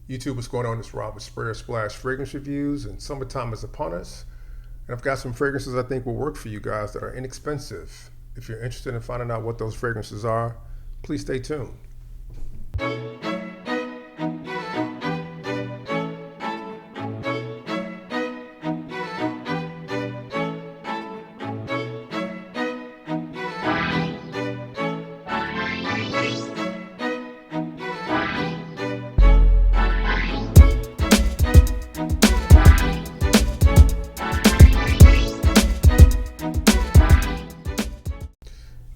YouTube, what's going on? It's Rob with Sprayer Splash Fragrance Reviews, and summertime is upon us. And I've got some fragrances I think will work for you guys that are inexpensive. If you're interested in finding out what those fragrances are, please stay tuned.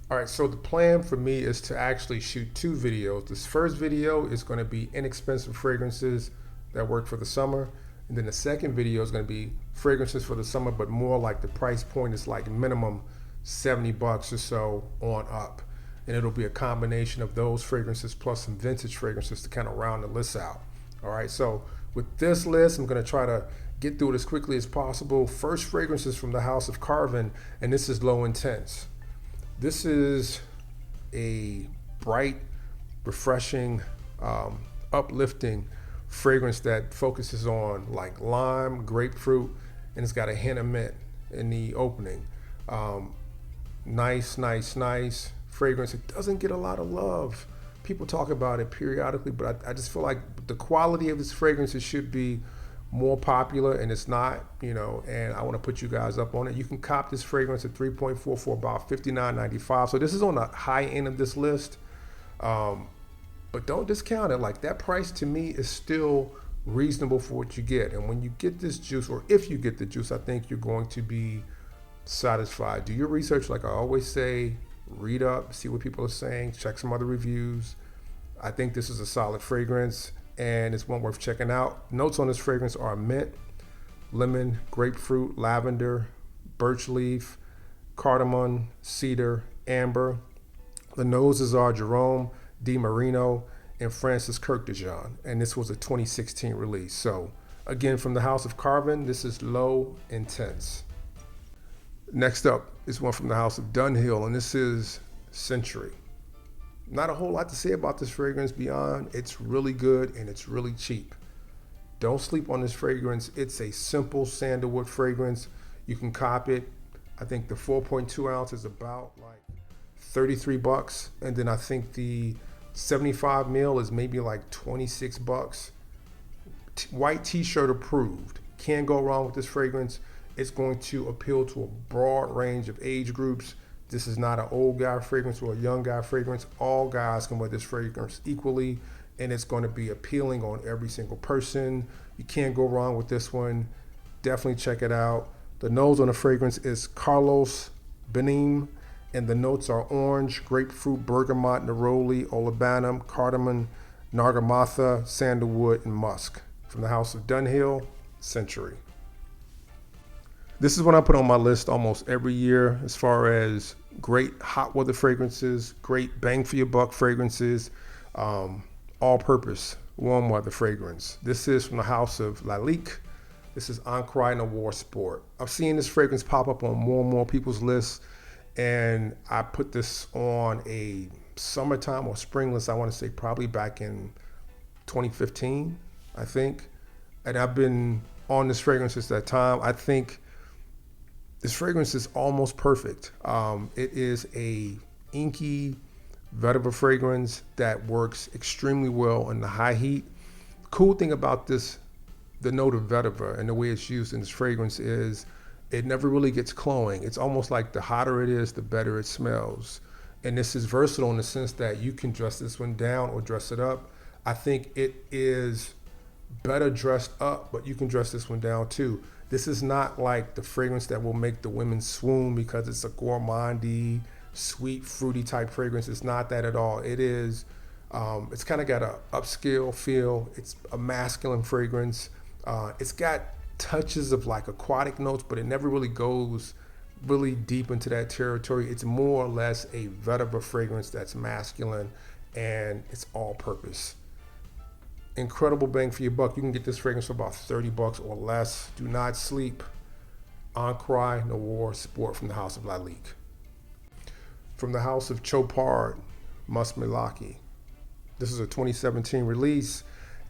All right, so the plan for me is to actually shoot two videos. This first video is going to be inexpensive fragrances that work for the summer. And then the second video is going to be fragrances for the summer, but more like the price point is like minimum 70 bucks or so on up. And it'll be a combination of those fragrances plus some vintage fragrances to kind of round the list out. All right, so with this list, I'm going to try to get through it as quickly as possible. First fragrance is from the house of Carven, and this is Low Intense. This is a bright, refreshing, uplifting fragrance that focuses on like lime, grapefruit, and it's got a hint of mint in the opening. Nice fragrance. It doesn't get a lot of love. People talk about it periodically, but I just feel like the quality of this fragrance, it should be more popular, and it's not, and I want to put you guys up on it. You can cop this fragrance at 3.4 for about $59.95. So this is on the high end of this list, but don't discount it. Like, that price to me is still reasonable for what you get. And when you get this juice, or if you get the juice, I think you're going to be satisfied. Do your research, like I always say. Read up, see what people are saying, check some other reviews. I think this is a solid fragrance, and it's one worth checking out. Notes on this fragrance are mint, lemon, grapefruit, lavender, birch leaf, cardamom, cedar, amber. The noses are Jerome Di Marino and Francis Kirk de Jean, and this was a 2016 release. So again, from the house of Carven, this is Low Intense. Next up is one from the house of Dunhill, and this is Century. Not a whole lot to say about this fragrance beyond it's really good and it's really cheap. Don't sleep on this fragrance. It's a simple sandalwood fragrance. You can cop it. I think the 4.2 ounce is about like 33 bucks. And then I think the 75 mil is maybe like 26 bucks. White t-shirt approved. Can't go wrong with this fragrance. It's going to appeal to a broad range of age groups. This is not an old guy fragrance or a young guy fragrance. All guys can wear this fragrance equally, and it's going to be appealing on every single person. You can't go wrong with this one. Definitely check it out. The nose on the fragrance is Carlos Benim, and the notes are orange, grapefruit, bergamot, neroli, olibanum, cardamom, nargamatha, sandalwood, and musk. From the house of Dunhill, Century. This is what I put on my list almost every year as far as great hot weather fragrances, great bang for your buck fragrances, all-purpose warm weather fragrance. This is from the house of Lalique. This is Encre Noir Sport. I've seen this fragrance pop up on more and more people's lists, and I put this on a summertime or spring list, I want to say probably back in 2015, I think. And I've been on this fragrance since that time. I think this fragrance is almost perfect. It is a inky vetiver fragrance that works extremely well in the high heat. Cool thing about this, the note of vetiver and the way it's used in this fragrance is it never really gets cloying. It's almost like the hotter it is, the better it smells. And this is versatile in the sense that you can dress this one down or dress it up. I think it is better dressed up, but you can dress this one down too. This is not like the fragrance that will make the women swoon because it's a gourmandy, sweet, fruity type fragrance. It's not that at all. It is, it's kind of got an upscale feel. It's a masculine fragrance. It's got touches of like aquatic notes, but it never really goes really deep into that territory. It's more or less a vetiver fragrance that's masculine, and it's all purpose. Incredible bang for your buck. You can get this fragrance for about 30 bucks or less. Do not sleep. Encre Noir Sport from the house of Lalique. From the house of Chopard, Musk Malaki. This is a 2017 release,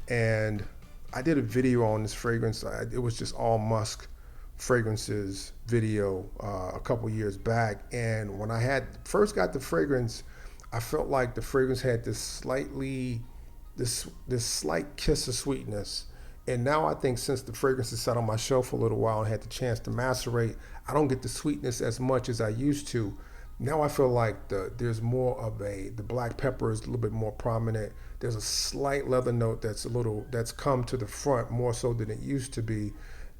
And I did a video on this fragrance. It was just all Musk fragrances video a couple years back. And when I had first got the fragrance, I felt like the fragrance had this slight kiss of sweetness. And now I think since the fragrance has sat on my shelf a little while and had the chance to macerate, I don't get the sweetness as much as I used to. Now I feel like there's more of the black pepper is a little bit more prominent. There's a slight leather note that's come to the front more so than it used to be.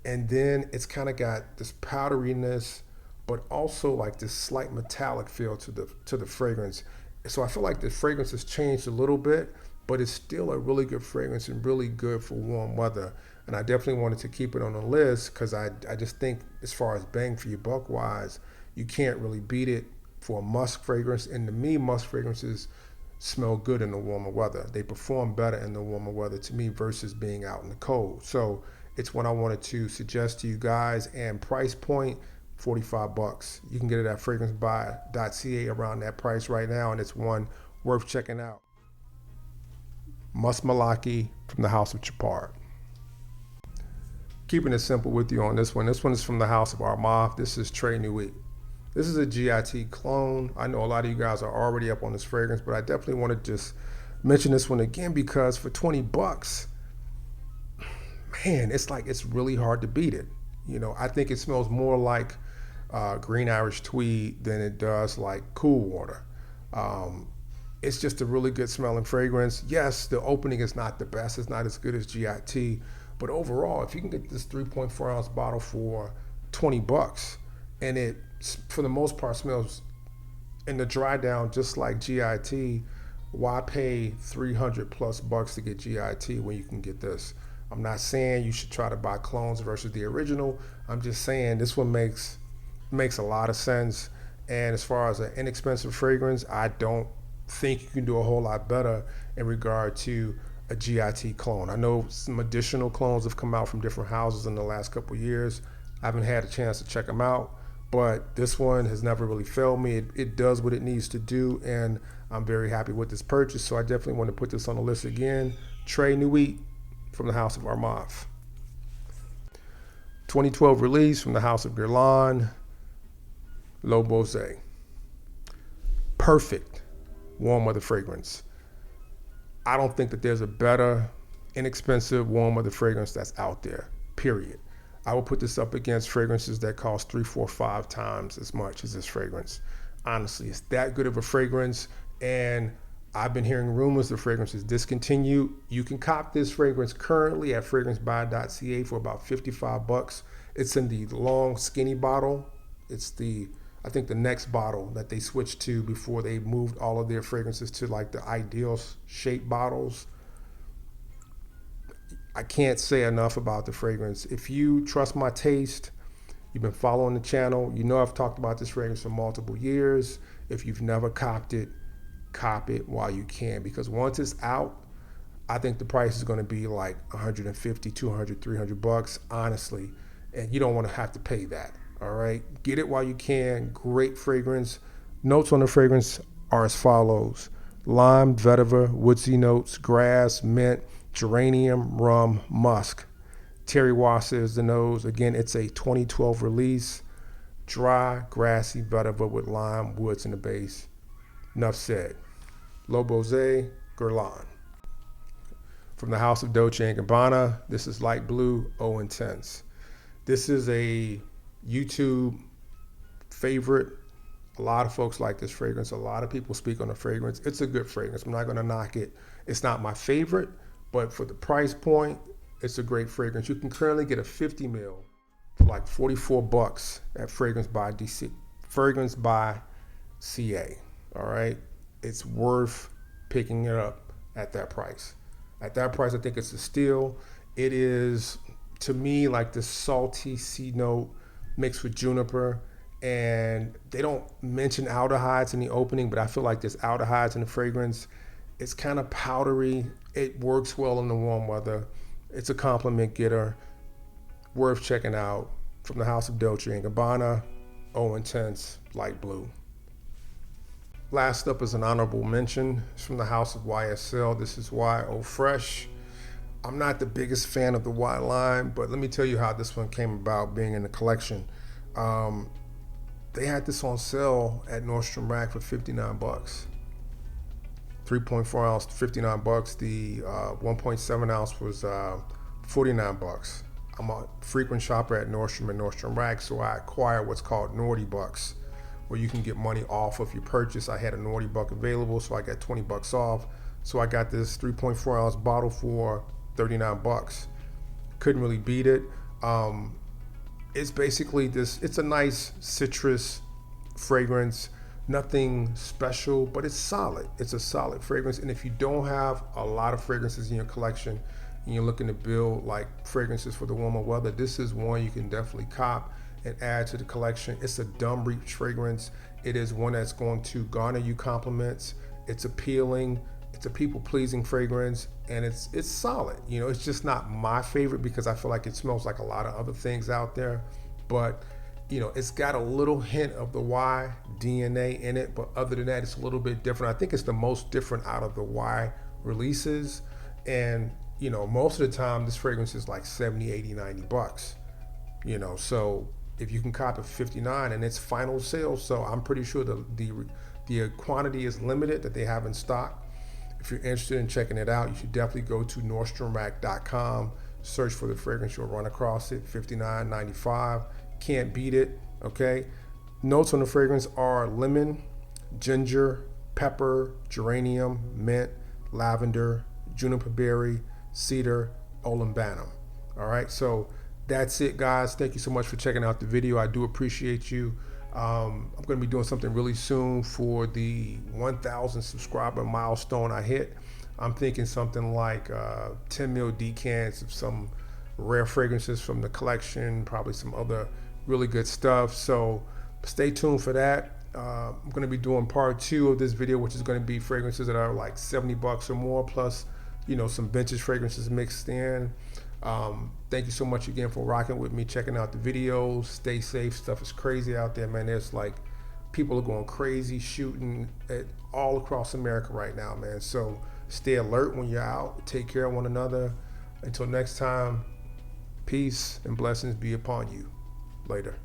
And then it's kind of got this powderiness, but also like this slight metallic feel to the fragrance. So I feel like the fragrance has changed a little bit, but it's still a really good fragrance and really good for warm weather. And I definitely wanted to keep it on the list because I just think as far as bang for your buck wise, you can't really beat it for a musk fragrance. And to me, musk fragrances smell good in the warmer weather. They perform better in the warmer weather to me versus being out in the cold. So it's what I wanted to suggest to you guys. And price point, $45. You can get it at fragrancebuy.ca around that price right now, and it's one worth checking out. Musk Malaki from the House of Chopard. Keeping it simple with you on this one. This one is from the House of Armagh. This is Très Nuit. This is a GIT clone. I know a lot of you guys are already up on this fragrance, but I definitely want to just mention this one again because for $20, man, it's really hard to beat it. You know, I think it smells more like green Irish tweed than it does like Cool Water. It's just a really good smelling fragrance. Yes, the opening is not the best. It's not as good as GIT, but overall, if you can get this 3.4 ounce bottle for $20, and it, for the most part, smells in the dry down just like GIT, why pay $300+ to get GIT when you can get this? I'm not saying you should try to buy clones versus the original. I'm just saying this one makes a lot of sense. And as far as an inexpensive fragrance, I don't think you can do a whole lot better in regard to a GIT clone. I know some additional clones have come out from different houses in the last couple of years. I haven't had a chance to check them out, but this one has never really failed me. It does what it needs to do, and I'm very happy with this purchase. So I definitely want to put this on the list again. Très Nuit from the House of Armagh. 2012 release from the House of Guerlain, Boisee. Perfect warm weather fragrance. I don't think that there's a better inexpensive warm weather fragrance that's out there, period. I will put this up against fragrances that cost 3, 4, 5 times as much as this fragrance. Honestly, it's that good of a fragrance, and I've been hearing rumors the fragrance is discontinued. You can cop this fragrance currently at fragrancebuy.ca for about $55. It's in the long, skinny bottle. It's I think the next bottle that they switched to before they moved all of their fragrances to like the ideal shape bottles. I can't say enough about the fragrance. If you trust my taste, you've been following the channel, you know I've talked about this fragrance for multiple years. If you've never copped it, cop it while you can, because once it's out, I think the price is going to be like $150, $200, $300, honestly, and you don't want to have to pay that. All right, get it while you can. Great fragrance. Notes on the fragrance are as follows: lime, vetiver, woodsy notes, grass, mint, geranium, rum, musk. Terry Wasser is the nose. Again, it's a 2012 release. Dry, grassy vetiver with lime, woods in the base. Enough said. Boisee, Guerlain. From the House of Dolce&Gabbana, this is light blue, Eau Intense. This is a YouTube favorite. A lot of folks like this fragrance. A lot of people speak on the fragrance. It's a good fragrance. I'm not going to knock it. It's not my favorite, but for the price point, it's a great fragrance. You can currently get a 50 ml for like $44 at Fragrance by CA. All right, it's worth picking it up at that price. At that price, I think it's a steal. It is, to me, like this salty C note mixed with juniper, and they don't mention aldehydes in the opening, but I feel like there's aldehydes in the fragrance. It's kind of powdery. It works well in the warm weather. It's a compliment getter. Worth checking out. From the House of Dolce&Gabbana, Eau Intense, light blue. Last up is an honorable mention. It's from the House of YSL. This is Eau Fraiche. I'm not the biggest fan of the white line, but let me tell you how this one came about being in the collection. Um, they had this on sale at Nordstrom Rack for 59 bucks. 3.4 ounce, 59 bucks. The 1.7 ounce was 49 bucks. I'm a frequent shopper at Nordstrom and Nordstrom Rack, so I acquired what's called Naughty Bucks, where you can get money off of your purchase. I had a Naughty Buck available, so I got 20 bucks off. So I got this 3.4 ounce bottle for 39 bucks. Couldn't really beat it. It's basically this, it's a nice citrus fragrance, nothing special, but it's solid. It's a solid fragrance. And if you don't have a lot of fragrances in your collection and you're looking to build like fragrances for the warmer weather, this is one you can definitely cop and add to the collection. It's a dumb reach fragrance. It is one that's going to garner you compliments. It's appealing. It's a people-pleasing fragrance, and it's solid. You know, it's just not my favorite because I feel like it smells like a lot of other things out there. But, you know, it's got a little hint of the Y DNA in it, but other than that, it's a little bit different. I think it's the most different out of the Y releases. And, you know, most of the time, this fragrance is like 70, 80, 90 bucks. You know, so if you can cop it 59 and it's final sale, so I'm pretty sure the quantity is limited that they have in stock. If you're interested in checking it out, you should definitely go to NordstromRack.com, search for the fragrance, you'll run across it, $59.95. Can't beat it, okay? Notes on the fragrance are lemon, ginger, pepper, geranium, mint, lavender, juniper berry, cedar, olibanum. All right, so that's it, guys. Thank you so much for checking out the video. I do appreciate you. I'm going to be doing something really soon for the 1,000 subscriber milestone I hit. I'm thinking something like 10 mil decants of some rare fragrances from the collection, probably some other really good stuff. So stay tuned for that. I'm going to be doing part 2 of this video, which is going to be fragrances that are like 70 bucks or more, plus, you know, some vintage fragrances mixed in. Thank you so much again for rocking with me, checking out the videos. Stay safe. Stuff is crazy out there, man. There's like, people are going crazy shooting at all across America right now, man. So stay alert when you're out. Take care of one another. Until next time, peace and blessings be upon you. Later.